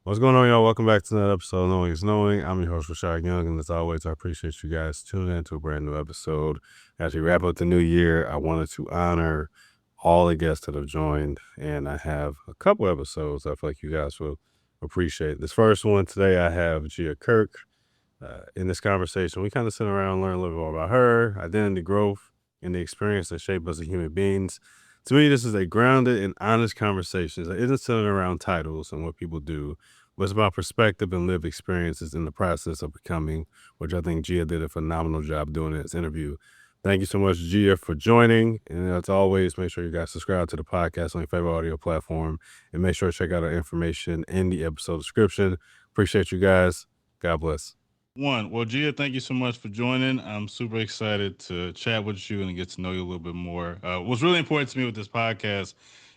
What's going on, y'all? Welcome back to another episode of Knowing is Knowing. I'm your host, Rashad Young, and as always, I appreciate you guys tuning in to a brand new episode. As we wrap up the new year, I wanted to honor all the guests that have joined, and I have a couple episodes I feel like you guys will appreciate. This first one today, I have Gia Kirk. In this conversation, we kind of sit around and learn a little bit more about her, identity growth, and the experience that shape us as human beings. To me, this is a grounded and honest conversation. It isn't centered around titles and what people do, but it's about perspective and lived experiences in the process of becoming, which I think Gia did a phenomenal job doing in this interview. Thank you so much, Gia, for joining. And as always, make sure you guys subscribe to the podcast on your favorite audio platform and make sure to check out our information in the episode description. Appreciate you guys. God bless. Well, Gia, thank you so much for joining. I'm super excited to chat with you and get to know you a little bit more. What's really important to me with this podcast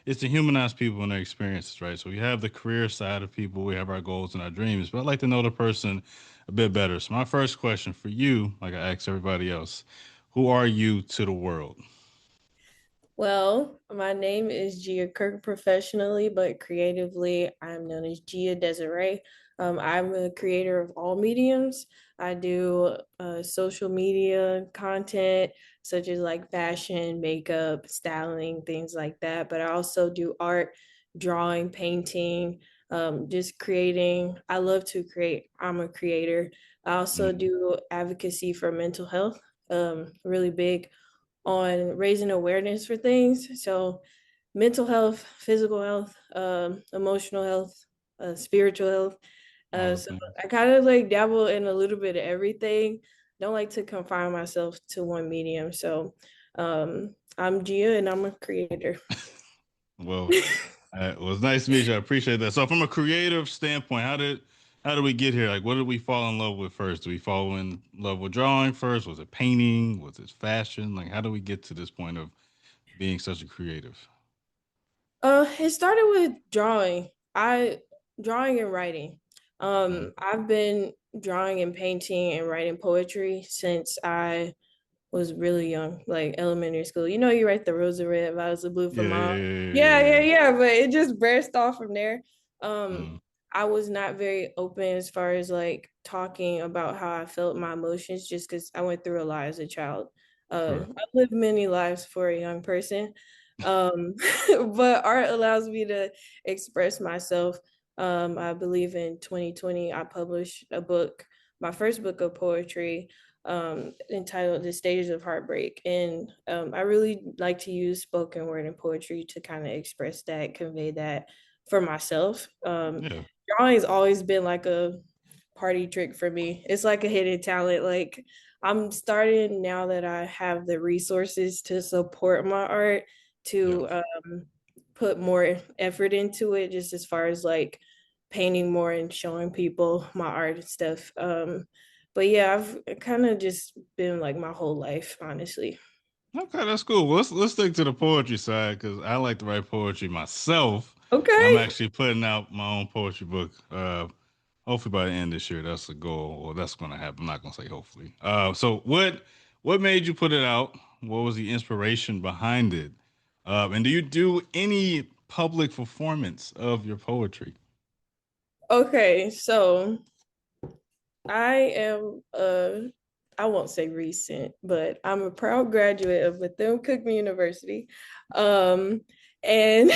is to humanize people and their experiences, right? So we have the career side of people, we have our goals and our dreams, but I'd like to know the person a bit better. So my first question for you, like I asked everybody else, who are you to the world? Well, my name is Gia Kirk professionally, but creatively, I'm known as Gia Desiree. I'm a creator of all mediums. I do social media content, such as like fashion, makeup, styling, things like that. But I also do art, drawing, painting, just creating. I love to create. I'm a creator. I also Mm, do advocacy for mental health, really big on raising awareness for things. So, mental health, physical health, emotional health, spiritual health. all the So things. I kind of like dabble in a little bit of everything. Don't like to confine myself to one medium. So I'm Gia and I'm a creator. Well, it was nice to meet you. I appreciate that. So, from a creative standpoint, how did we get here? Like, what did we fall in love with first? Did we fall in love with drawing first? Was it painting? Was it fashion? Like, how do we get to this point of being such a creative? It started with drawing. I drawing and writing. Mm. I've been drawing and painting and writing poetry since I was really young, like elementary school. You know, you write the rose of red, violets of blue for Yeah, mom. yeah, yeah, Yeah, yeah, yeah, yeah. yeah. But it just burst off from there. Um, Mm, I was not very open as far as like talking about how I felt my emotions, just because I went through a lot as a child. sure. I lived many lives for a young person. Um, but art allows me to express myself. I believe in 2020, I published a book, my first book of poetry, entitled The Stages of Heartbreak. And I really like to use spoken word and poetry to kind of express that, convey that for myself. Yeah, Drawing has always been like a party trick for me. It's like a hidden talent. Like I'm starting now that I have the resources to support my art yeah. to put more effort into it, just as far as like painting more and showing people my art and stuff. But yeah, I've kind of just been like my whole life, honestly. Okay, that's cool. Well, let's stick to the poetry side because I like to write poetry myself, and I'm Okay. actually putting out my own poetry book. Hopefully by the end of this year, that's the goal, or that's going to happen. I'm not going to say hopefully. So what made you put it out? What was the inspiration behind it? And do you do any public performance of your poetry? Okay, so I am I won't say recent, but I'm a proud graduate of Bethune Cookman University. Um and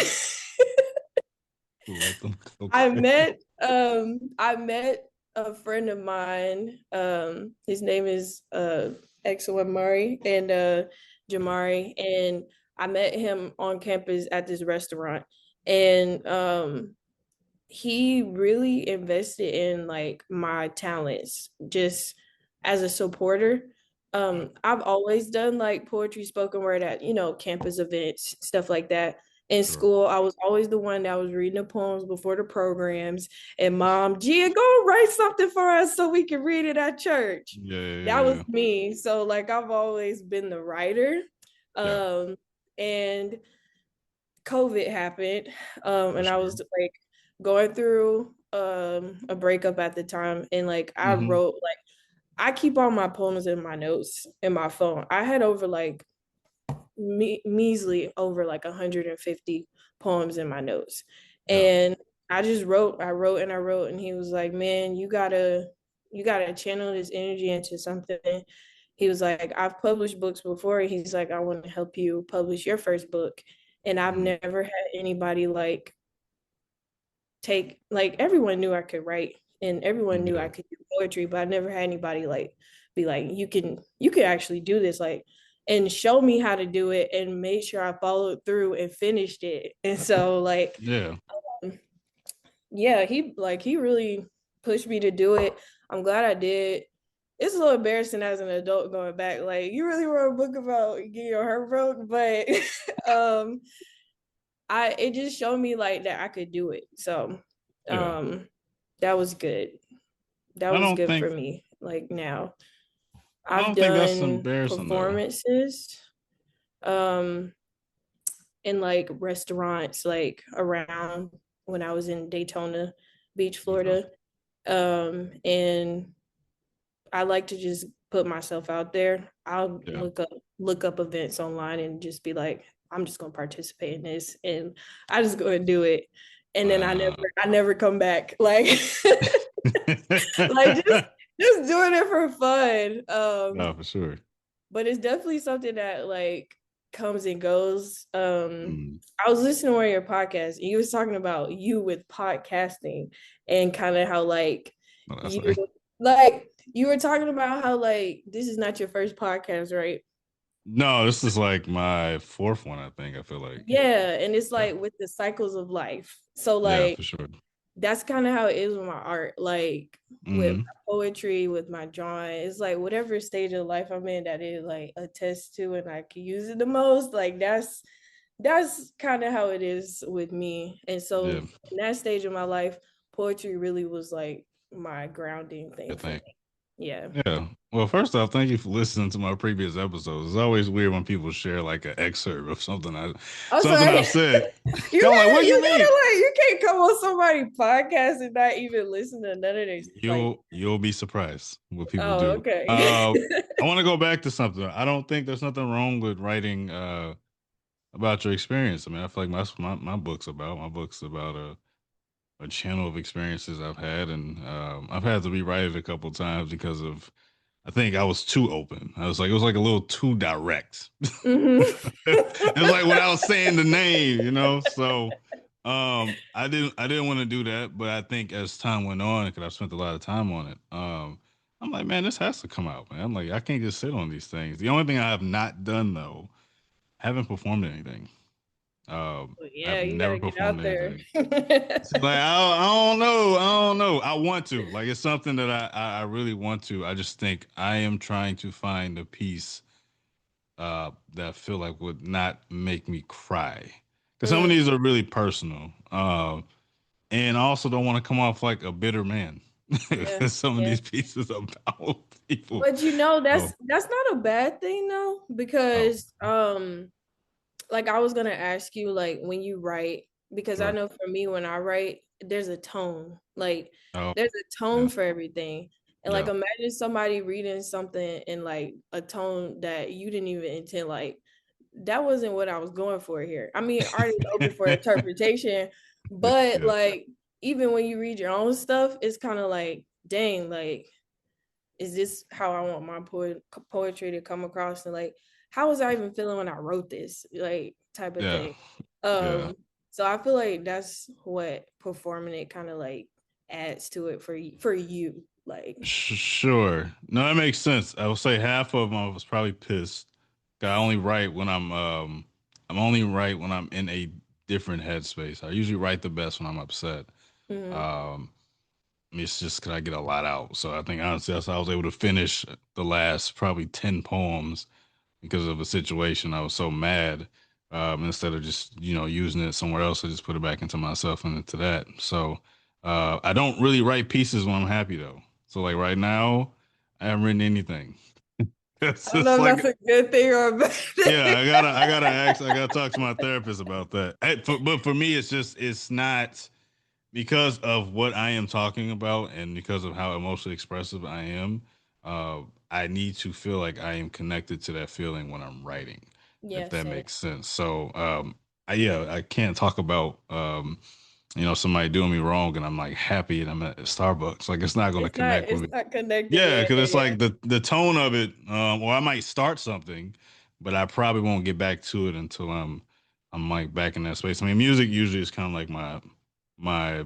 Let them. I Okay. met I met a friend of mine. His name is Exawamari and Jamari, and I met him on campus at this restaurant. And he really invested in like my talents just as a supporter. I've always done like poetry, spoken word at, campus events, stuff like that. In Sure. school, I was always the one that was reading the poems before the programs. And mom, Gia, go write something for us so we can read it at church. Yeah, yeah, That yeah, was yeah. me. So like I've always been the writer. Yeah, Um, and COVID happened, for and I was sure. like going through a breakup at the time, and like I Mm-hmm. wrote like I keep all my poems in my notes in my phone. I had over like measly over like 150 poems in my notes, Yeah. and I just wrote, I wrote and I wrote, and he was like, "Man, you gotta channel this energy into something." He was like, "I've published books before." He's like, "I want to help you publish your first book." And I've Mhm. never had anybody like take like everyone knew I could write and everyone knew I Yeah. could do poetry, but I never had anybody like be like, you can actually do this, like, and show me how to do it and make sure I followed through and finished it. And so like Yeah. um, yeah, he really pushed me to do it. I'm glad I did. It's a little embarrassing as an adult going back, like, you really wrote a book about getting your heart broke, but um I it just showed me like that I could do it. So Yeah. um that was good. That I was don't good for think me. Like now I I've don't think that's done embarrassing though. performances um in like restaurants like around when I was in Daytona Beach, Okay. Florida. And I like to just put myself out there. I'll Yeah. look up events online and just be like, I'm just gonna participate in this, and I just go and do it. And then Uh, I never come back. Like like just doing it for fun. no, for sure. But it's definitely something that like comes and goes. Mm. I was listening to one of your podcasts and you was talking about you with podcasting and kind of how like No, that's you like like you were talking about how like this is not your first podcast, right? no, this is like my fourth one, I think. I feel like. Yeah, and it's Yeah. like with the cycles of life. So Yeah, like for sure. that's kind of how it is with my art, like with Hmm. my poetry, with my drawing. It's like whatever stage of life I'm in that it like attests to and I can use it the most. Like that's kind of how it is with me. And Yeah, so in that stage of my life, poetry really was like my grounding I thing for think. me. Yeah. Yeah. Well, first off, thank you for listening to my previous episodes. It's always weird when people share like an excerpt of I'm something sorry. I've said. You I'm like, what gotta, do you you mean? gotta like, you can't come on somebody's podcast and not even listen to none of this. Like, You'll be surprised what people oh, do. okay. I want to go back to something. I don't think there's nothing wrong with writing about your experience. I mean, I feel like my book's about. My book's about a channel of experiences I've had, and I've had to rewrite it a couple times because of I think I was too open. I was like it was like a little too direct. hmm It was like when I was saying the name, you know. So I didn't want to do that, but I think as time went on, because I've spent a lot of time on it, I'm like, man, this has to come out, man. I'm like, I can't just sit on these things. The only thing I have not done though, I haven't performed anything. Yeah, I've you never gotta get performed out there. anything. It's like I don't know. I don't know. I want to. Like it's something that I really want to. I just think I am trying to find a piece that I feel like would not make me cry. Because some of Mm, these are really personal. And I also don't want to come off like a bitter man. yeah, Because some of yeah. these pieces are about people. But you know, So, that's not a bad thing though, oh, because like I was gonna ask you like when you write, because I sure. know for me when I write, there's a tone. Like Oh, there's a tone yeah. for everything. And like Yeah. imagine somebody reading something in like a tone that you didn't even intend, like that wasn't what I was going for here. I mean, art is open for interpretation, but Yeah. like even when you read your own stuff, it's kind of like, dang, like is this how I want my poetry to come across? And like, how was I even feeling when I wrote this? Like, type of Yeah. thing. Yeah. So I feel like that's what performing it kind of like adds to it for you. Like, Sure. No, that makes sense. I would say half of them I was probably pissed. I only write when I'm only right when I'm in a different headspace. I usually write the best when I'm upset. mm-hmm, Um, it's just because I get a lot out. So I think honestly, that's how I was able to finish the last probably 10 poems because of a situation. I was so mad. Instead of just, using it somewhere else, I just put it back into myself and into that. So I don't really write pieces when I'm happy though. So like right now, I haven't written anything. It's I don't know just if that's like a good thing or a bad yeah, thing. I gotta talk to my therapist about that. But for me, it's not because of what I am talking about and because of how emotionally expressive I am. I need to feel like I am connected to that feeling when I'm writing, if Yeah, that same. makes sense. So, yeah, I can't talk about somebody doing me wrong and I'm like happy and I'm at Starbucks. Like it's not going to connect with It's me. not connecting. Yeah, Yeah, because it's yeah. like the tone of it, or I might start something, but I probably won't get back to it until I'm like back in that space. I mean, music usually is kind of like my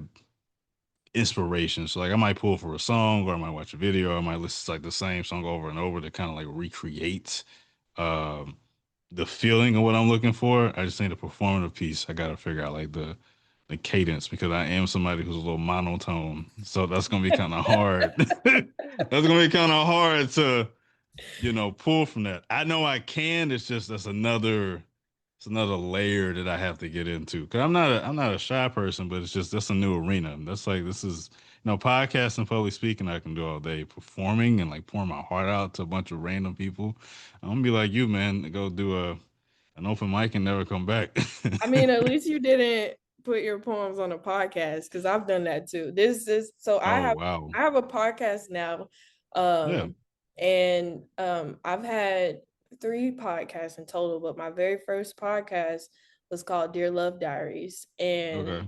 inspiration. So like I might pull for a song or I might watch a video or I might listen to like the same song over and over to kind of like recreate um the feeling of what I'm looking for. I just need a performative piece. I gotta figure out like the cadence because I am somebody who's a little monotone. So that's gonna be kind of hard. That's gonna be kind of hard to, pull from that. I know I can. It's just it's another layer that I have to get into. Cause I'm not a shy person, but it's just that's a new arena. That's like this is podcasting, public speaking I can do all day. Performing and like pouring my heart out to a bunch of random people. I'm gonna be like you, man, to go do an open mic and never come back. I mean, at least you didn't put your poems on a podcast because I've done that too. This is so I Oh have wow. I have a podcast now. Yeah. And I've had 3 podcasts in total, but my very first podcast was called Dear Love Diaries. And Okay.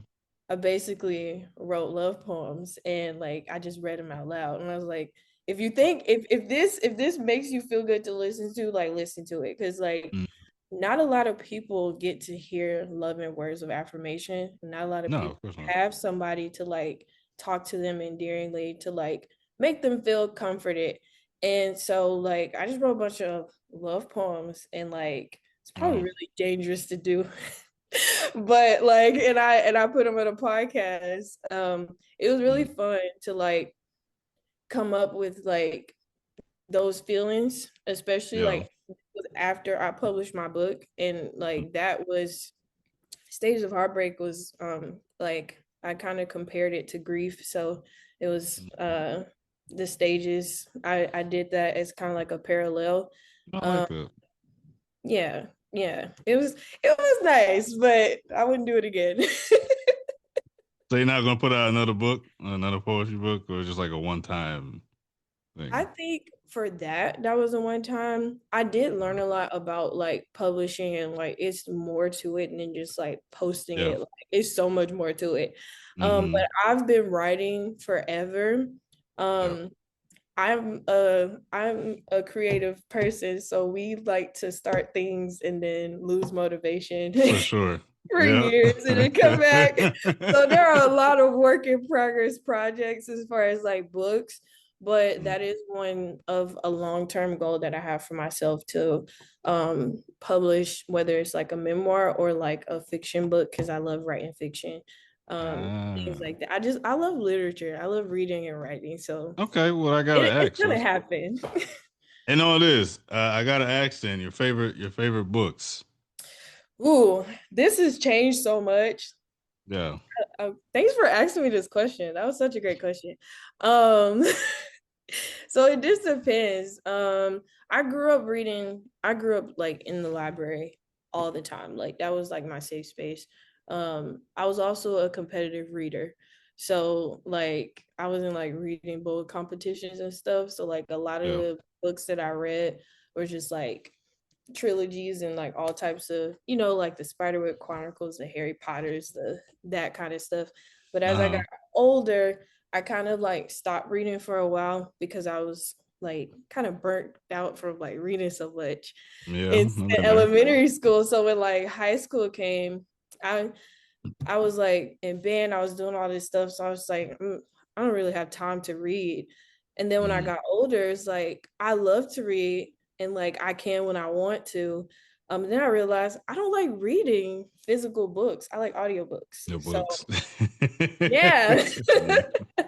I basically wrote love poems and like I just read them out loud. And I was like, if you think if this makes you feel good to listen to, like listen to it. Cause like Mm. not a lot of people get to hear love and words of affirmation. Not a lot of No, people of course not. have somebody to like talk to them endearingly to like make them feel comforted. And so like I just wrote a bunch of love poems and like it's probably Wow. really dangerous to do. But like and I put them on a podcast. It was really Mm. fun to like come up with like those feelings, especially Yeah. like after I published my book and like that was Stages of Heartbreak was like I kind of compared it to grief. So it was the stages. I did that as kind of like a parallel. I Um like that. yeah, yeah. It was nice, but I wouldn't do it again. So you're not gonna put out another book, another poetry book, or just like a one-time I thing? think for that was the one time I did learn a lot about like publishing and like it's more to it than just like posting Yeah. it. Like it's so much more to it. But Mm-hmm. I've been writing forever. Yeah. Um, I'm a creative person, so we like to start things and then lose motivation For sure. for Yeah. years and then come back. So there are a lot of work in progress projects as far as like books, but Mm. that is one of a long-term goal that I have for myself to publish, whether it's like a memoir or like a fiction book, because I love writing fiction. Things Ah. like that. I love literature. I love reading and writing. So Okay. Well, I gotta it's ask. gonna happen. And all it is, I gotta ask then your favorite books. Ooh, this has changed so much. Yeah. Thanks for asking me this question. That was such a great question. Um, so it just depends. I grew up like in the library all the time. Like that was like my safe space. I was also a competitive reader. So like I was in like reading book competitions and stuff. So like a lot of Yeah. the books that I read were just like trilogies and like all types of like the Spiderwick Chronicles, the Harry Potters, the that kind of stuff. But as I got Uh-huh. older, I kind of like stopped reading for a while because I was like kind of burnt out from like reading so much Yeah. in I've been there. elementary school. So when like high school came, I I was like in band, I was doing all this stuff. So I was like, I don't really have time to read. And then when I Mm. got older, it's like I love to read and like I can when I want to. Then I realized I don't like reading physical books. I like audiobooks. The So books. yeah. Yeah.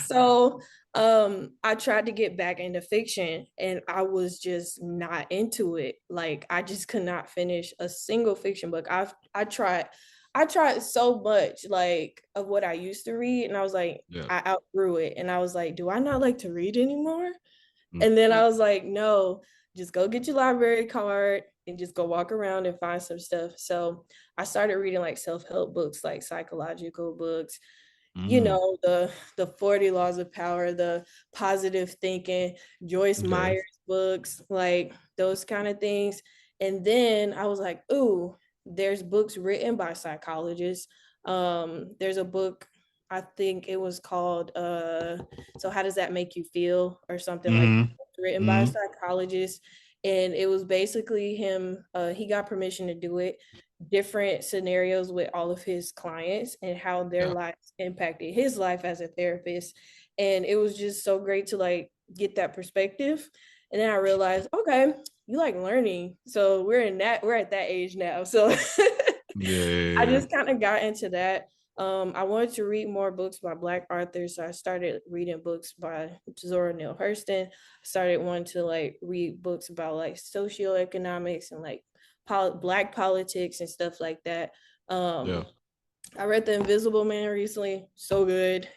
So I tried to get back into fiction and I was just not into it. Like I just could not finish a single fiction book. I tried so much like of what I used to read and I was like Yeah. I outgrew it and I was like, do I not like to read anymore? Mm. And then I was like, no, just go get your library card and just go walk around and find some stuff. So I started reading like self-help books, like psychological books, Mm. the 40 laws of power, the positive thinking, Joyce Okay. Meyer's books, like those kind of things. And then I was like, ooh, there's books written by psychologists. There's a book, I think it was called So How Does That Make You Feel or something like Mm-hmm. that, written by a Mm-hmm. psychologist. And it was basically him, he got permission to do it, different scenarios with all of his clients and how their Yeah. lives impacted his life as a therapist. And it was just so great to like get that perspective. And then I realized, okay, you like learning. So we're at that age now. So Yeah. Yeah. I Yeah. just kind of got into that. I wanted to read more books by Black authors, so I started reading books by Zora Neale Hurston. I started wanting to like read books about like socioeconomics and like Black politics and stuff like that. Yeah. I read The Invisible Man recently, so good.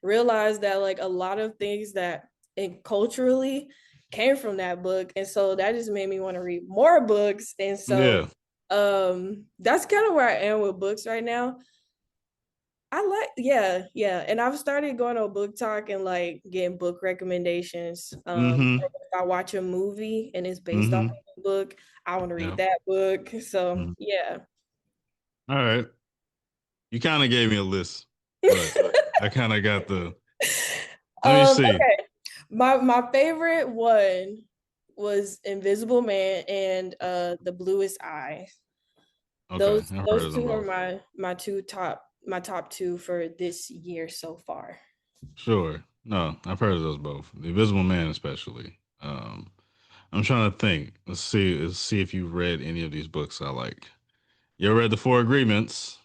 Realized that like a lot of things that culturally came from that book, and so that just made me want to read more books. And so Yeah. that's kind of where I am with books right now. I like, yeah, and I've started going on Book Talk and like getting book recommendations. Mm-hmm. If I watch a movie and it's based off Mm-hmm. of a book, I want to read Yeah. that book. So Mhm. yeah. All right. You kind of gave me a list, but I kind of got the. Let me see. Okay. My favorite one was Invisible Man and The Bluest Eye. Okay, I've heard Those of them two are both. my top two for this year so far. Sure. No, I've heard of those both. The Invisible Man, especially. I'm trying to think. Let's see if you read any of these books I like. You ever read The Four Agreements?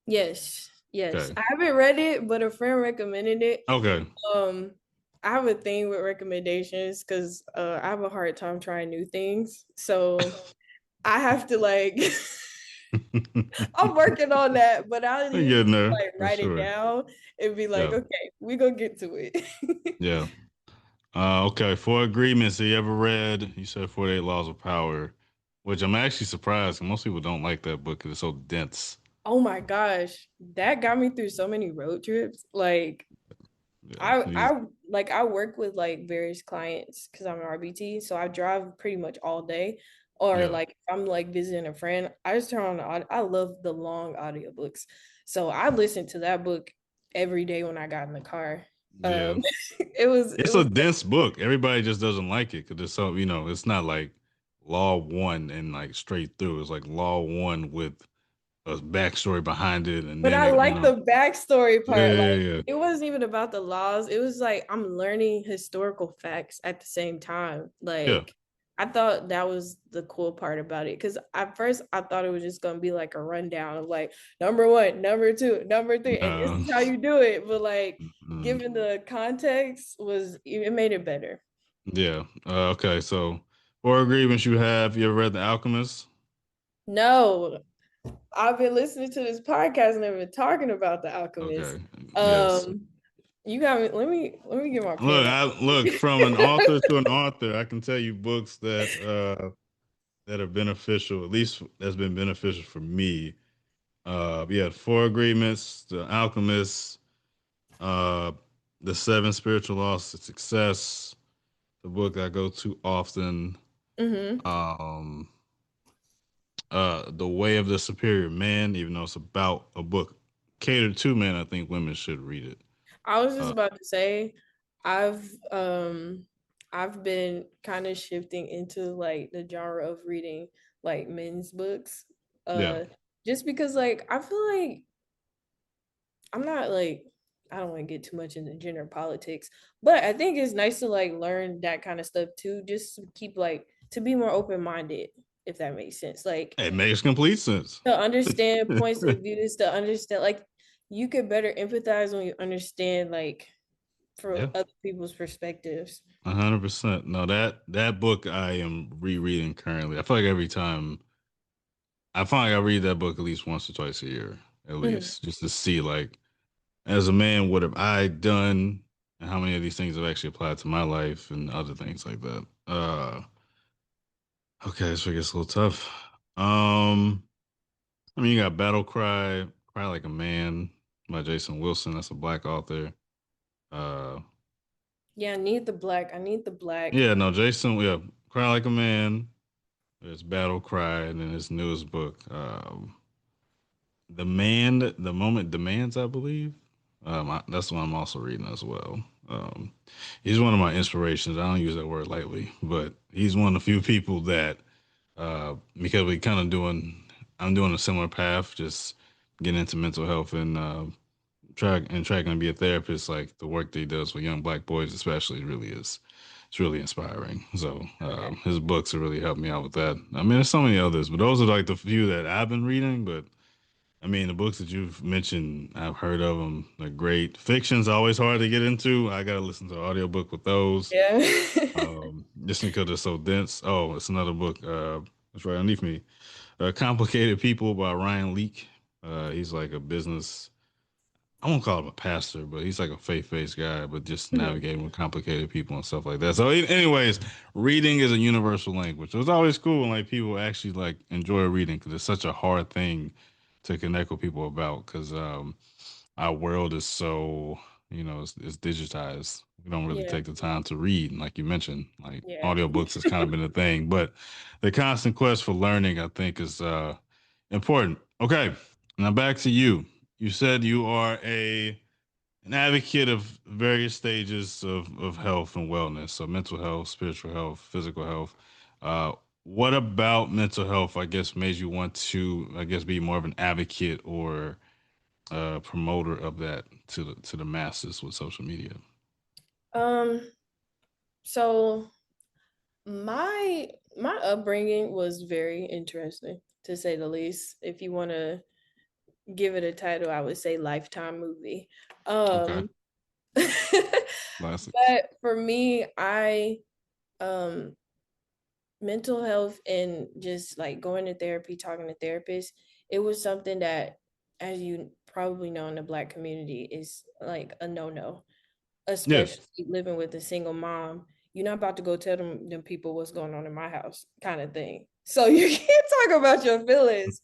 Yes, yes. Okay. I haven't read it, but a friend recommended it. Okay. Um, I have a thing with recommendations because I have a hard time trying new things. So I have to like I'm working on that, but I I'm usually getting there like for write it sure. down and be like, Yeah. okay, we gonna get to it. Yeah. Okay. Four Agreements. Have you ever read? You said 48 Laws of Power, which I'm actually surprised. Most people don't like that book because it's so dense. Oh my gosh, that got me through so many road trips. Like Yeah. I work with like various clients because I'm an RBT, so I drive pretty much all day. Or Yeah. like if I'm like visiting a friend, I just turn on I love the long audiobooks. So I listened to that book every day when I got in the car. Yeah. It It's a was dense book. Everybody just doesn't like it because it's so, it's not like Law One and like straight through. It's like Law One with a backstory behind it, and But then I like the backstory yeah, part. yeah, Like yeah, it wasn't even about the laws. It was like I'm learning historical facts at the same time. yeah. Like I thought that was the cool part about it. Cause at first I thought it was just gonna be like a rundown of like number one, number two, number three, and this No, is how you do it. But like mm, given the context was it made it better. yeah. Okay, so four agreements you have. You ever read The Alchemist? No, I've been listening to this podcast and they've been talking about the alchemist. Okay, yes. Um, you got me. Let me get my pen out. Look from an author to an author. I can tell you books that are beneficial. At least that's been beneficial for me. We had Four Agreements, The Alchemist, uh, The Seven Spiritual Laws of Success, the book I go to often, Hmm. um, The Way of the Superior Man, even though it's about a book catered to men, I think women should read it. I was just Uh, about to say, I've um I've been kind of shifting into like the genre of reading like men's books. yeah. Uh, just because like I feel like I'm not like I don't want to get too much into gender politics, but I think it's nice to like learn that kind of stuff too, just to keep like to be more open minded, if that makes sense. Like It makes complete sense. to understand points of views, to understand like you could better empathize when you understand like for Yeah. other people's perspectives. 100%. No, that book I am rereading currently. I feel like every time I find like I read that book at least once or twice a year, at Mhm. least, just to see like as a man, what have I done and how many of these things have actually applied to my life and other things like that. Okay, this one gets a little tough. Um, I mean, you got Battle Cry, Cry Like a Man by Jason Wilson. That's a black author. Uh, Yeah, I need the black. I need the black. yeah, no, Jason, yeah, Cry Like a Man. There's Battle Cry, and then his newest book, The Moment Demands, I believe. That's the one I'm also reading as well. Um, he's one of my inspirations. I don't use that word lightly, but he's one of the few people that, because we kind of I'm doing a similar path, just getting into mental health and tracking to be a therapist. Like the work that he does with young black boys, especially, really is it's really inspiring. So Okay. his books have really helped me out with that. I mean, there's so many others, but those are like the few that I've been reading. But I mean, the books that you've mentioned, I've heard of them. They're great. Fiction's always hard to get into. I got to listen to an audiobook with those, Yeah. just because they're so dense. Oh, it's another book. It's right underneath me. Complicated People by Ryan Leake. He's like a business. I won't call him a pastor, but he's like a faith-based guy, but just Mhm. navigating with complicated people and stuff like that. So, anyways, reading is a universal language. It was always cool when like people actually like enjoy reading because it's such a hard thing to connect with people about because our world is so it's digitized. We don't really Yeah. take the time to read, like you mentioned. Like Yeah. audiobooks has kind of been a thing, but the constant quest for learning, I think, is important. Okay, now back to you. You said you are a an advocate of various stages of health and wellness, so mental health, spiritual health, physical health. What about mental health, I guess, made you want to, I guess, be more of an advocate or promoter of that to the masses with social media? Um, so my upbringing was very interesting to say the least. If you want to give it a title, I would say Lifetime movie. Okay, Um classics. but for me, I um mental health and just like going to therapy, talking to therapists, it was something that, as you probably know, in the Black community is like a no-no, Yeah. especially living with a single mom. You're not about to go tell them people what's going on in my house, kind of thing. So you can't talk about your feelings.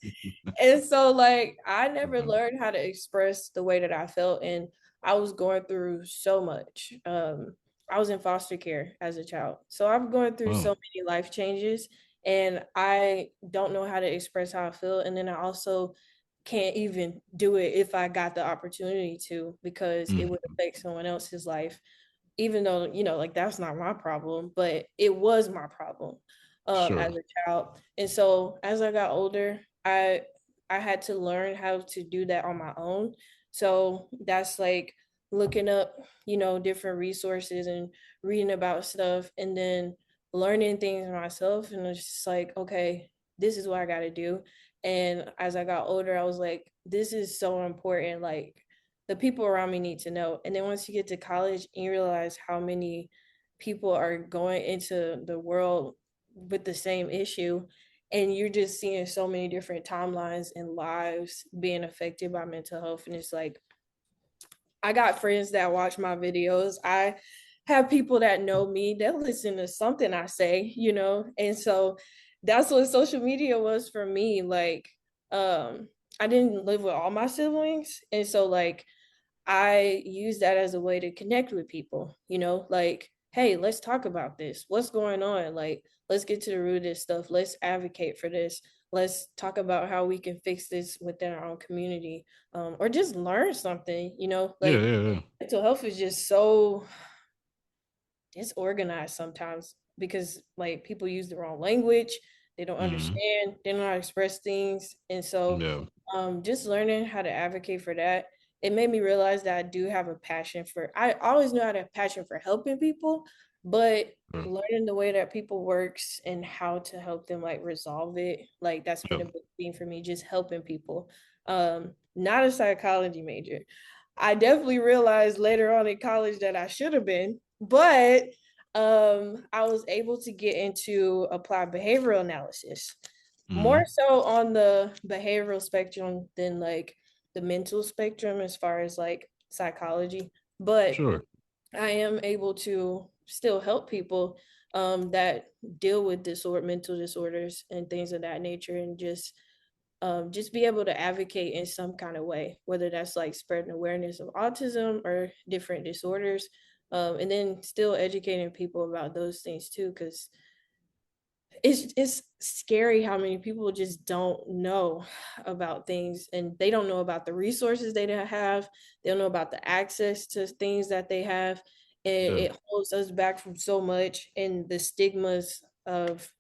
And so like I never Okay. learned how to express the way that I felt, and I was going through so much. I was in foster care as a child. So I'm going through Oh. so many life changes, and I don't know how to express how I feel, and then I also can't even do it if I got the opportunity to, because it would Mm, affect someone else's life, even though, like that's not my problem, but it was my problem sure. as a child. And so as I got older, I had to learn how to do that on my own. So that's like looking up, different resources and reading about stuff, and then learning things myself. And it's just like, okay, this is what I got to do. And as I got older, I was like, this is so important. Like, the people around me need to know. And then once you get to college and you realize how many people are going into the world with the same issue, and you're just seeing so many different timelines and lives being affected by mental health. And it's like, I got friends that watch my videos. I have people that know me, they'll listen to something I say, and so that's what social media was for me. Like, I didn't live with all my siblings, and so like I use that as a way to connect with people, like, hey, let's talk about this. What's going on? Like, let's get to the root of this stuff. Let's advocate for this. Let's talk about how we can fix this within our own community, or just learn something, Yeah, like yeah, yeah. mental health is just so disorganized sometimes because like people use the wrong language, they don't Mm, understand, they don't know how to express things. And so yeah. just learning how to advocate for that, it made me realize that I do have a passion for, I always knew I had a passion for helping people, but Sure. learning the way that people works and how to help them like resolve it, like that's been Yep. a big thing for me, just helping people. Not a psychology major. I definitely realized later on in college that I should have been, but I was able to get into applied behavioral analysis, more Mm, so on the behavioral spectrum than like the mental spectrum as far as like psychology. But sure. I am able to still help people that deal with mental disorders and things of that nature, and just be able to advocate in some kind of way, whether that's like spreading awareness of autism or different disorders, and then still educating people about those things too, because it's scary how many people just don't know about things, and they don't know about the resources they don't have. They don't know about the access to things that they have. And Yeah. it holds us back from so much, and the stigmas of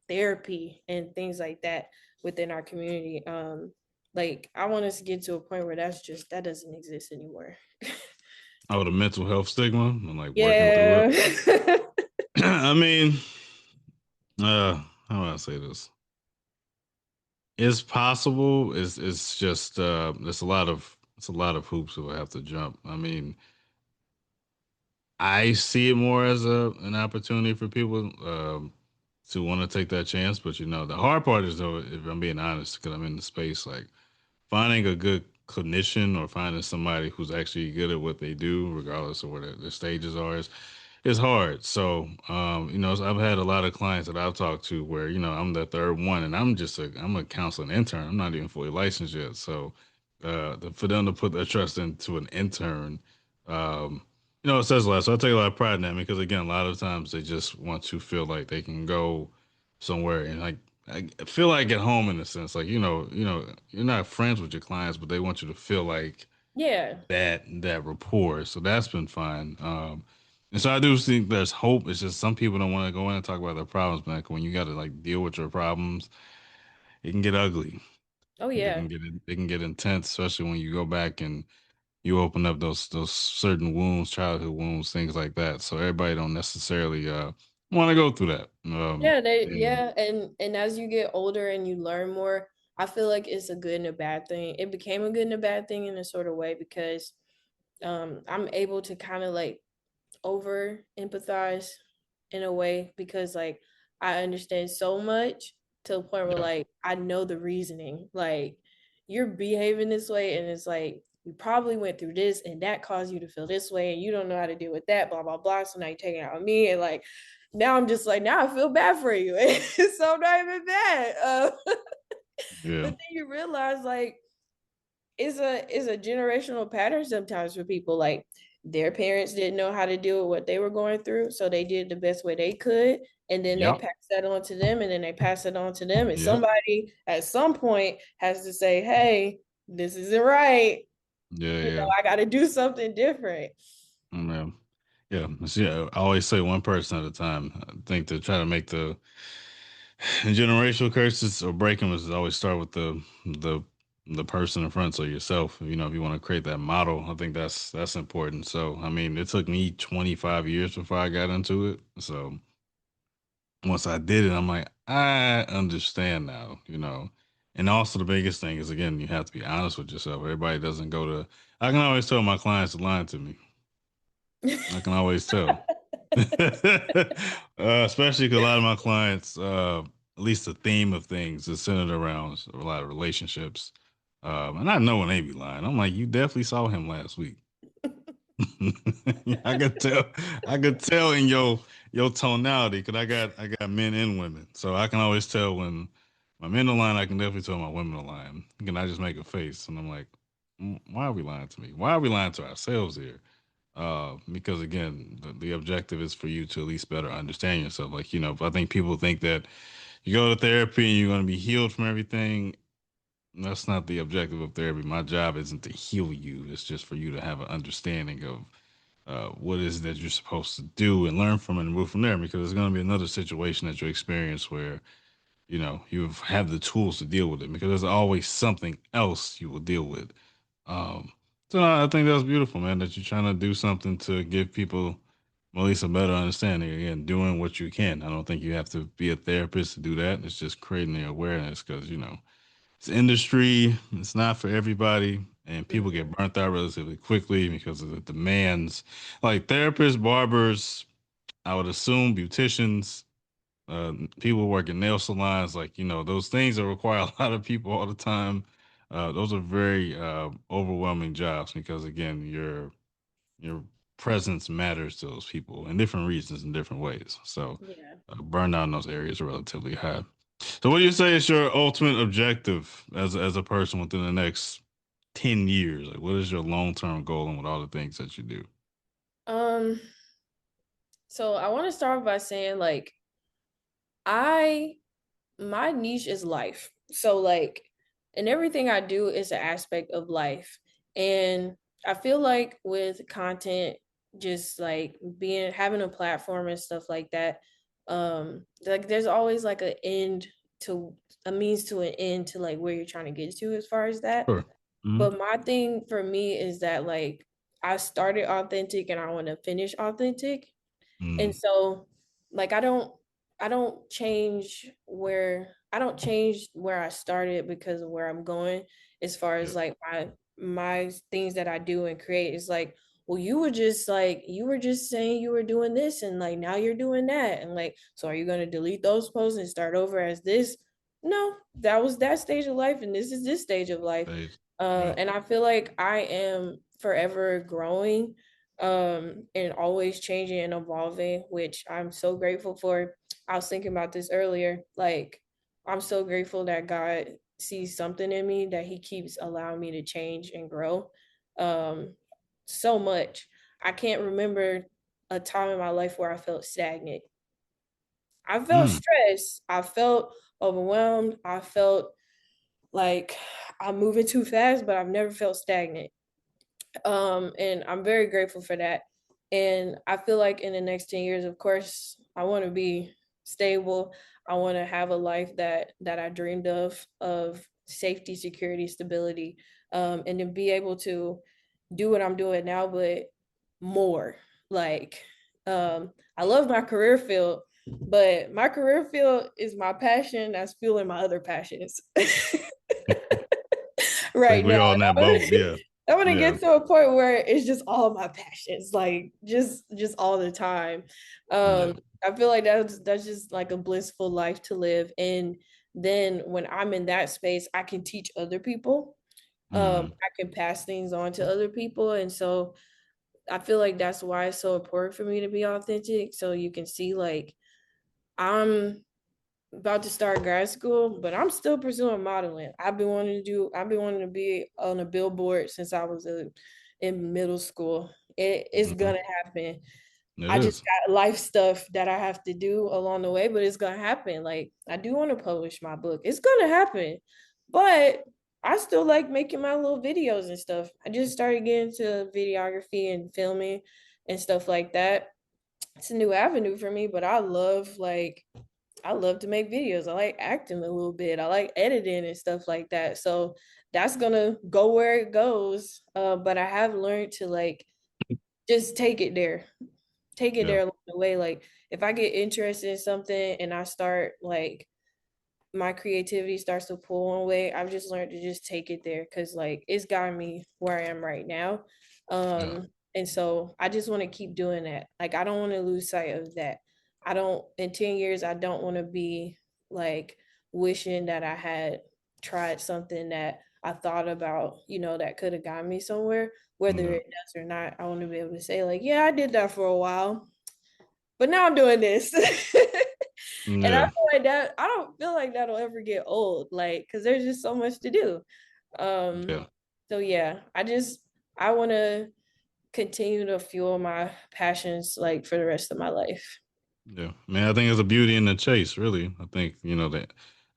therapy and things like that within our community. Like I want us to get to a point where that doesn't exist anymore. Oh, the mental health stigma and like working through Yeah. it. I mean, how do I say this? It's possible. It's just it's a lot of hoops that we have to jump. I mean, I see it more as an opportunity for people to want to take that chance. But the hard part is though, if I'm being honest, because I'm in the space, like finding a good clinician or finding somebody who's actually good at what they do, regardless of where their stages are, is hard. So, I've had a lot of clients that I've talked to where, I'm the third one and I'm a counseling intern. I'm not even fully licensed yet. So, for them to put their trust into an intern, it says a lot. So I take a lot of pride in that because again, a lot of times they just want to feel like they can go somewhere and like I feel like at home in a sense, like you're not friends with your clients, but they want you to feel like Yeah. that rapport. So that's been fine. And so I do think there's hope. It's just some people don't want to go in and talk about their problems, man. When you got to like deal with your problems, it can get ugly. Oh They yeah. can get it can get intense, especially when you go back and you open up those certain wounds, childhood wounds, things like that. So everybody don't necessarily want to go through that. And And as you get older and you learn more, I feel like it's a good and a bad thing. It became a good and a bad thing in a sort of way because I'm able to kind of like over empathize in a way because like I understand so much to the point where yeah, like I know the reasoning. Like you're behaving this way and it's like you probably went through this and that caused you to feel this way and you don't know how to deal with that, blah blah blah. So now you're taking it out on me and like now I'm just like now I feel bad for you. So I'm not even bad. yeah, But then you realize like it's a generational pattern sometimes for people. Like their parents didn't know how to deal with what they were going through, so they did the best way they could, and then they yep, pass that on to them, and then they pass it on to them, and yep, somebody at some point has to say, "Hey, this isn't right. yeah, yeah. I got to do something different." Yeah. Yeah. I always say one person at a time. I think to try to make the generational curses or break them is always start with the person in front, so yourself. If you want to create that model, I think that's important. So, I mean, it took me 25 years before I got into it. So, once I did it, I'm like, I understand now. And also the biggest thing is again, you have to be honest with yourself. Everybody doesn't go to I can always tell my clients to lie to me. I can always tell. Especially because a lot of my clients, at least the theme of things is centered around a lot of relationships. And I know when they be lying. I'm like, you definitely saw him last week. I could tell. I could tell in your tonality because I got men and women, so I can always tell when my men are lying. I can definitely tell my women are lying. Can I just make a face and I'm like, why are we lying to me? Why are we lying to ourselves here? Because again, the objective is for you to at least better understand yourself. Like, I think people think that you go to therapy and you're going to be healed from everything. That's not the objective of therapy. My job isn't to heal you. It's just for you to have an understanding of what is that you're supposed to do and learn from it and move from there. Because there's going to be another situation that you experience where, you have the tools to deal with it because there's always something else you will deal with. Um, so I think that's beautiful, man, that you're trying to do something to give people at least a better understanding. Again, doing what you can. I don't think you have to be a therapist to do that. It's just creating the awareness because, it's industry. It's not for everybody. And people get Mhm. burnt out relatively quickly because of the demands. Like therapists, barbers, I would assume beauticians, people working nail salons, like those things that require a lot of people all the time. Those are very overwhelming jobs because again, your presence matters to those people in different reasons in different ways. So, Yeah. burnout in those areas are relatively high. So, what do you say is your ultimate objective as a person within the next 10 years? Like, what is your long term goal and with all the things that you do? Um. So I want to start by saying like I my niche is life. So like, and everything I do is an aspect of life. And I feel like with content, just like being having a platform and stuff like that, like there's always like an end to a means to an end to like where you're trying to get to as far as that. Sure. Hmm. But my thing for me is that like I started authentic and I want to finish authentic. And Mm. so like I don't change where I started because of where I'm going as far Yeah. as like my things that I do and create is like, well, you were just saying you were doing this and like now you're doing that. And like, so are you gonna delete those posts and start over as this? No, that was that stage of life and this is this stage of life. Stage. Right. And I feel like I am forever growing and always changing and evolving, which I'm so grateful for. I was thinking about this earlier. Like, I'm so grateful that God sees something in me that He keeps allowing me to change and grow. Um, so much. I can't remember a time in my life where I felt stagnant. I felt Mm. stressed. I felt overwhelmed. I felt like I'm moving too fast, but I've never felt stagnant. And I'm very grateful for that. And I feel like in the next 10 years, of course, I want to be stable. I want to have a life that I dreamed of safety, security, stability, and then be able to do what I'm doing now, but more. Like, I love my career field, but my career field is my passion that's fueling my other passions. Think Right we now. all in that boat. Yeah. I want to Yeah. get to a point where it's just all my passions, like just all the time. Yeah. I feel like that's just like a blissful life to live. And then when I'm in that space, I can teach other people. Mm. I can pass things on to other people. And so I feel like that's why it's so important for me to be authentic. So you can see like I'm about to start grad school, but I'm still pursuing modeling. I've been wanting to be on a billboard since I was in middle school. It's Hmm. gonna happen. It I just is. got life stuff that I have to do along the way, but it's gonna happen. Like I do want to publish my book. It's gonna happen. But I still like making my little videos and stuff. I just started getting into videography and filming and stuff like that. It's a new avenue for me, but I love to make videos. I like acting a little bit. I like editing and stuff like that. So that's gonna go where it goes. But I have learned to like just take it Yeah. there along the way. Like if I get interested in something and I start like my creativity starts to pull one way, I've just learned to just take it there because like it's gotten me where I am right now. Yeah. And so I just want to keep doing that. Like I don't want to lose sight of that. I don't in 10 years I don't want to be like wishing that I had tried something that I thought about, that could have gotten me somewhere, whether Yeah. it does or not. I want to be able to say like, yeah, I did that for a while, but now I'm doing this. And I Yeah. feel like that I don't feel like that'll ever get old, like, because there's just so much to do. Um, Yeah. so yeah, I want to continue to fuel my passions like for the rest of my life. Yeah. Man, I think there's a beauty in the chase, really. I think, that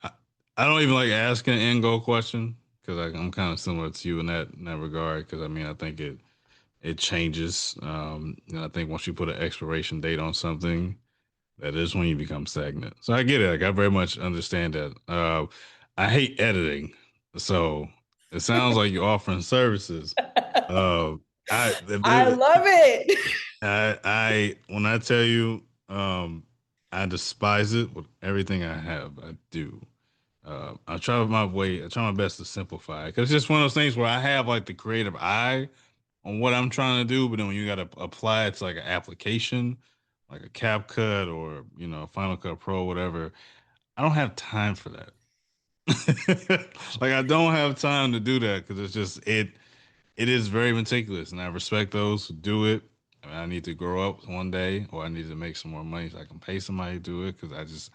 I, I don't even like asking an end goal question because I'm kind of similar to you in that regard. Because I mean, I think it changes. And I think once you put an expiration date on something, that is when you become stagnant. So I get it. Like I very much understand that. I hate editing, so it sounds like you're offering services. Uh, I if I there, love it. I when I tell you, I despise it with everything I have. I do. I try my best to simplify it because it's just one of those things where I have like the creative eye on what I'm trying to do, but then when you got to apply it to like an application, like a CapCut or Final Cut Pro, whatever, I don't have time for that. Like I don't have time to do that because it's just it. It is very meticulous, and I respect those who do it. I need to grow up one day, or I need to make some more money so I can pay somebody to do it because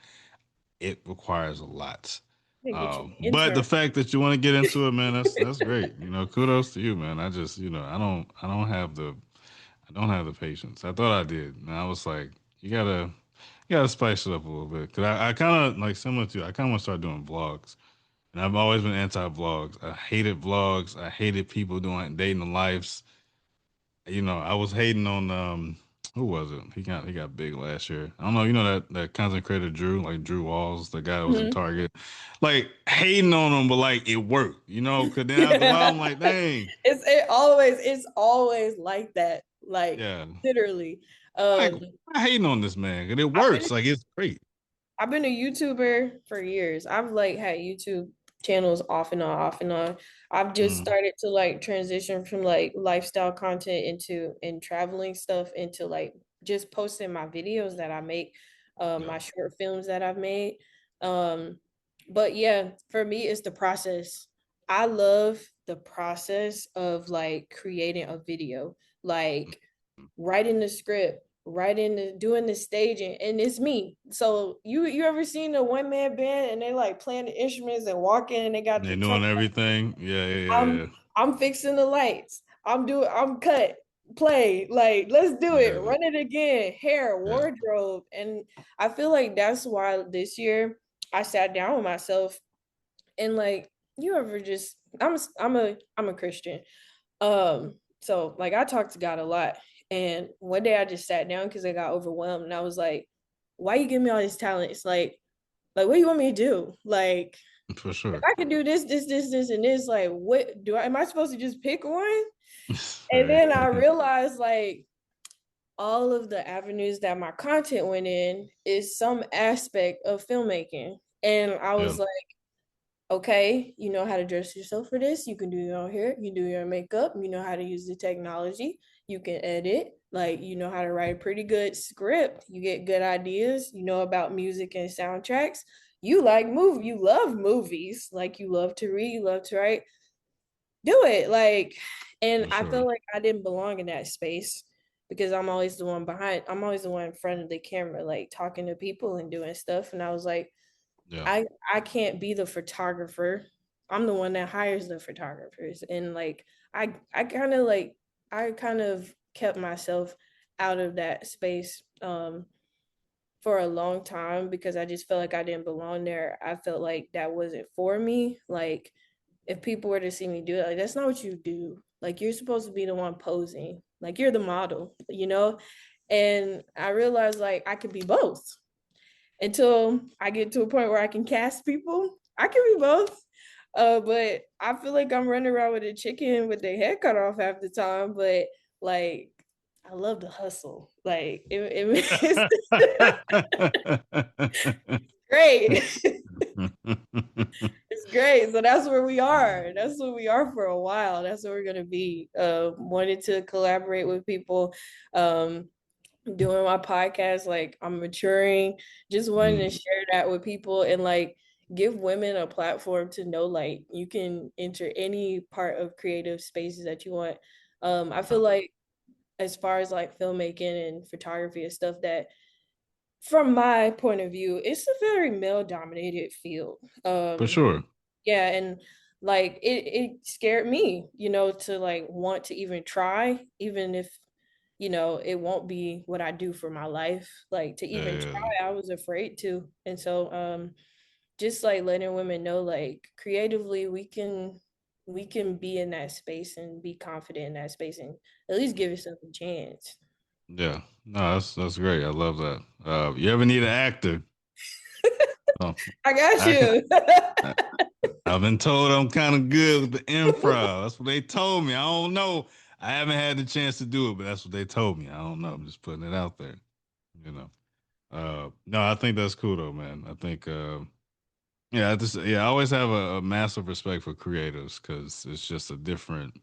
it requires a lot. Get you an But the intern. fact that you want to get into it, man, that's great. Kudos to you, man. I just, I don't have the patience. I thought I did, and I was like, you gotta. You gotta spice it up a little bit. Cause I kind of like similar to you, I kind of want to start doing vlogs. And I've always been anti vlogs. I hated vlogs. I hated people doing dating the lives. You know, I was hating on who was it? He got big last year. I don't know. You know that content creator Drew, like Drew Walls, the guy that was in Mhm. Target, like hating on him, but like it worked. You know, cause then after a while, I'm like, dang, It's always like that. Like yeah, literally. like Um I hating on this man, and it I've been works. Like it's great. I've been a YouTuber for years. I've like had YouTube channels off and on, off and on. I've just Mm, started to like transition from like lifestyle content into and traveling stuff into like just posting my videos that I make, yeah, my short films that I've made. Um, but yeah, for me, it's the process. I love the process of like creating a video, like writing the script, writing the doing the staging, and it's me. So you ever seen a one man band and they like playing the instruments and walking and they got they're the trumpet? doing everything. Yeah, yeah, yeah, I'm yeah. I'm fixing the lights. I'm cut, play, like let's do it, Yeah, run it again, hair, yeah. wardrobe. And I feel like that's why this year I sat down with myself and like you ever just I'm a Christian. So like I talk to God a lot. And one day I just sat down because I got overwhelmed and I was like, why you give me all this talent? It's like what do you want me to do? Like For if sure. I can do this, and this, like what do I am I supposed to just pick one? And Right. then I realized like all of the avenues that my content went in is some aspect of filmmaking. And I Yeah, was like, okay, you know how to dress yourself for this. You can do your own hair. You do your makeup. You know how to use the technology. You can edit. Like, you know how to write a pretty good script. You get good ideas. You know about music and soundtracks. You like move. You love movies. Like, you love to read. You love to write. Do it. Like, and for I sure. feel like I didn't belong in that space because I'm always the one behind. I'm always the one in front of the camera, like talking to people and doing stuff. And I was like, Yeah, I can't be the photographer. I'm the one that hires the photographers. And like I kind of kept myself out of that space for a long time because I just felt like I didn't belong there. I felt like that wasn't for me. Like if people were to see me do it, like that's not what you do. Like you're supposed to be the one posing. Like you're the model, you know? And I realized like I could be both until I get to a point where I can cast people. I can be both. But I feel like I'm running around with a chicken with their head cut off half the time. But like, I love the hustle. Like, it's great. It's great. So that's where we are. That's where we are for a while. That's where we're gonna be. Wanted to collaborate with people. Um, doing my podcast, like I'm maturing, just wanting to Mm, share that with people and like give women a platform to know like you can enter any part of creative spaces that you want. I yeah, feel like as far as like filmmaking and photography and stuff that from my point of view, it's a very male dominated field. for sure. Yeah, and like it scared me, you know, to like want to even try, even if you know it won't be what I do for my life. Like to Yeah, even yeah, try, I was afraid to. And so just like letting women know like creatively we can be in that space and be confident in that space and at least give yourself a chance. yeah. No, that's great. I love that. You ever need an actor? Oh, I got I can. you. I- I've been told I'm kind of good with the improv. That's what they told me. I don't know. I haven't had the chance to do it, but that's what they told me. I don't know. I'm just putting it out there. You know. No, I think that's cool though, man. I think. Yeah, I always have a massive respect for creatives because it's just a different.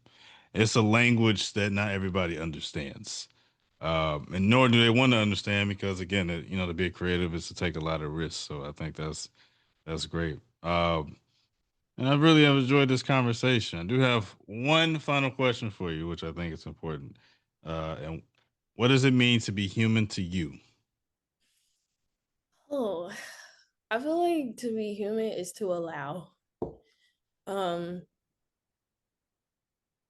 It's a language that not everybody understands, and nor do they want to understand because again, to be a creative is to take a lot of risks. So I think that's great. And I really have enjoyed this conversation. I do have one final question for you, which I think is important. And what does it mean to be human to you? Oh, I feel like to be human is to allow. Um,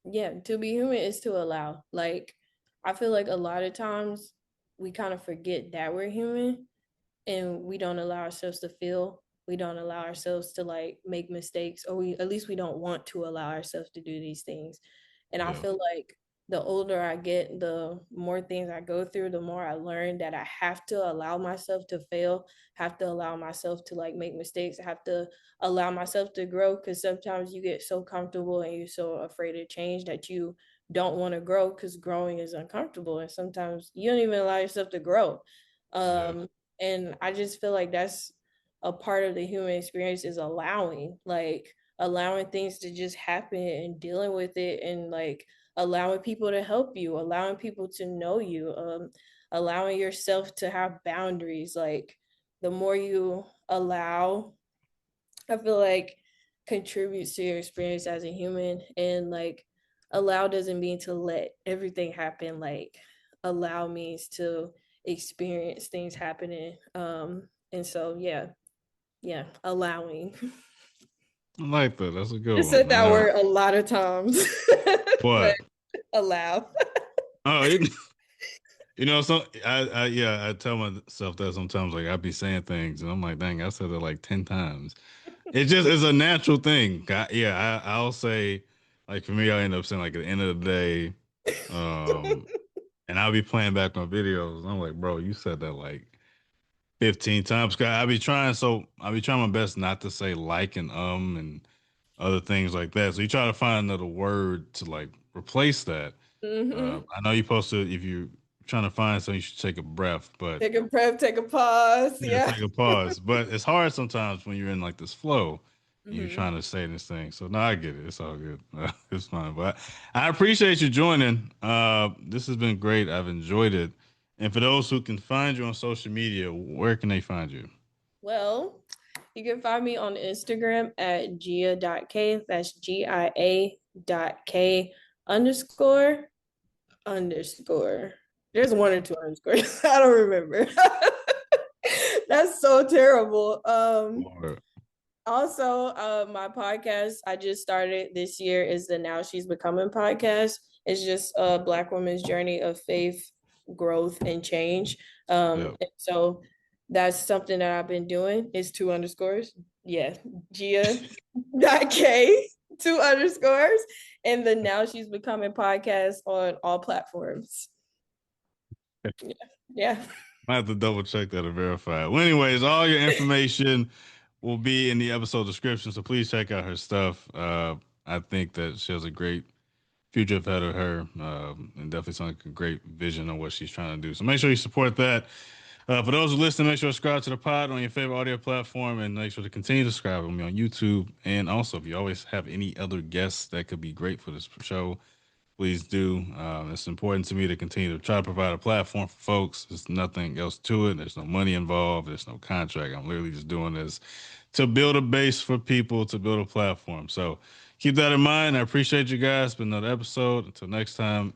yeah, to be human is to allow. Like, I feel like a lot of times we kind of forget that we're human. and we don't allow ourselves to feel. We don't allow ourselves to like make mistakes, or we at least we don't want to allow ourselves to do these things. And I Yeah. feel like the older I get, the more things I go through, the more I learn that I have to allow myself to fail, have to allow myself to like make mistakes, I have to allow myself to grow, because sometimes you get so comfortable and you're so afraid of change that you don't want to grow, because growing is uncomfortable, and sometimes you don't even allow yourself to grow. Yeah. And I just feel like that's a part of the human experience, is allowing, like allowing things to just happen and dealing with it, and like allowing people to help you, allowing people to know you, allowing yourself to have boundaries. Like the more you allow, I feel like contributes to your experience as a human. And like allow doesn't mean to let everything happen. Like allow means to experience things happening. And so yeah, allowing. I like that. That's a I good said one. that word a lot of times. But What? allow. Oh, so I tell myself that sometimes, like I be saying things and I'm like, dang, I said it like 10 times. It just is a natural thing. I'll say, like for me, I end up saying like at the end of the day, um, and I'll be playing back my videos. And I'm like, bro, you said that like 15 times. 'Cause I be trying my best not to say like and other things like that. So you try to find another word to like replace that. Hmm. I know you're supposed to, if you're trying to find something, you should take a breath, but Take a breath, take a pause. yeah, Yeah. take a pause. But it's hard sometimes when you're in like this flow and you're Hmm. trying to say this thing. So no, I get it. It's all good. It's fine. But I appreciate you joining. This has been great. I've enjoyed it. And for those who can find you on social media, where can they find you? Well, you can find me on Instagram at gia.k. That's GIA.k underscore underscore. There's one or two underscores. I don't remember. That's so terrible. Or Also, my podcast I just started this year is the Now She's Becoming podcast. It's just a Black woman's journey of faith, growth, and change. yeah. And so that's something that I've been doing. Is two underscores. Yeah, Gia.k, two underscores, and the Now She's Becoming podcast on all platforms. Yeah. Yeah. I have to double check that and verify it. Well, anyways, all your information will be in the episode description, so please check out her stuff. I think that she has a great future ahead of her, and definitely sounds like a great vision on what she's trying to do. So make sure you support that. For those who listen, make sure to subscribe to the pod on your favorite audio platform, and make sure to continue to subscribe to me on YouTube. And also, if you always have any other guests that could be great for this show, please do. It's important to me to continue to try to provide a platform for folks. There's nothing else to it. There's no money involved. There's no contract. I'm literally just doing this to build a base for people, to build a platform. So keep that in mind. I appreciate you guys. It's been another episode. Until next time,